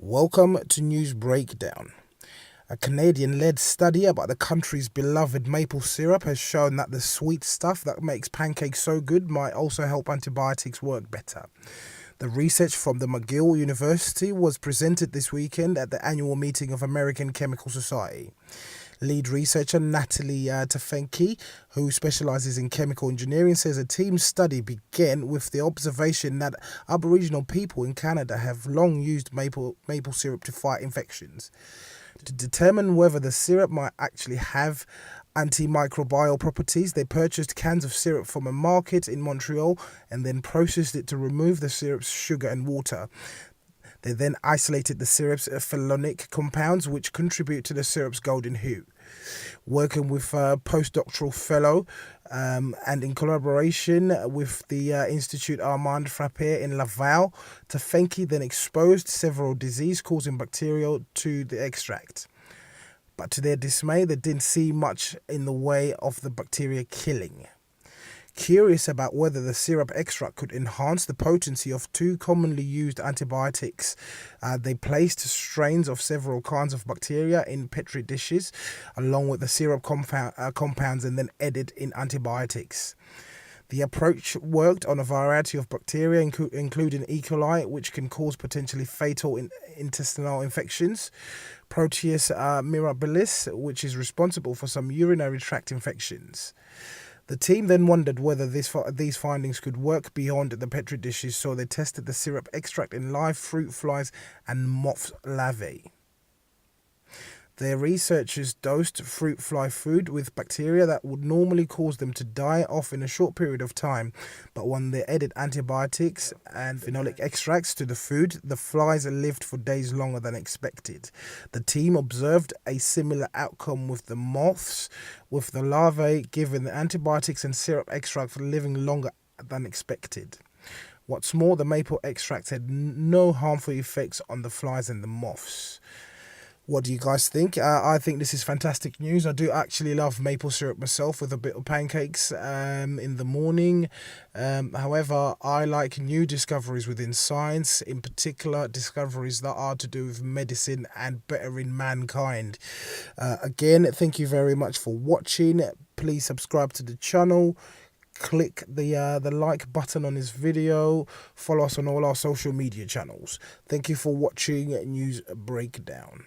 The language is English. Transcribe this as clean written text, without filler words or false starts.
Welcome to News Breakdown. A Canadian-led study about the country's beloved maple syrup has shown that the sweet stuff that makes pancakes so good might also help antibiotics work better. The research from the McGill University was presented this weekend at the annual meeting of American Chemical Society. Lead researcher Natalie Tafenki, who specializes in chemical engineering, says a team study began with the observation that Aboriginal people in Canada have long used maple syrup to fight infections. To determine whether the syrup might actually have antimicrobial properties, they purchased cans of syrup from a market in Montreal and then processed it to remove the syrup's sugar and water. They then isolated the syrup's phenolic compounds, which contribute to the syrup's golden hue. Working with a postdoctoral fellow and in collaboration with the Institut Armand Frappier in Laval, Tafenki then exposed several disease-causing bacteria to the extract. But to their dismay, they didn't see much in the way of the bacteria killing. Curious about whether the syrup extract could enhance the potency of two commonly used antibiotics, they placed strains of several kinds of bacteria in petri dishes along with the syrup compounds and then added in antibiotics. The approach worked on a variety of bacteria, including E. coli, which can cause potentially fatal intestinal infections, Proteus mirabilis, which is responsible for some urinary tract infections. The team then wondered whether these findings could work beyond the petri dishes, so they tested the syrup extract in live fruit flies and moth larvae. Their researchers dosed fruit fly food with bacteria that would normally cause them to die off in a short period of time, but when they added antibiotics and phenolic extracts to the food, the flies lived for days longer than expected. The team observed a similar outcome with the moths, with the larvae given the antibiotics and syrup extract living longer than expected. What's more, the maple extract had no harmful effects on the flies and the moths. What do you guys think? I think this is fantastic news. I do actually love maple syrup myself with a bit of pancakes in the morning. However, I like new discoveries within science, in particular discoveries that are to do with medicine and bettering mankind. Again, thank you very much for watching. Please subscribe to the channel. Click the like button on this video. Follow us on all our social media channels. Thank you for watching News Breakdown.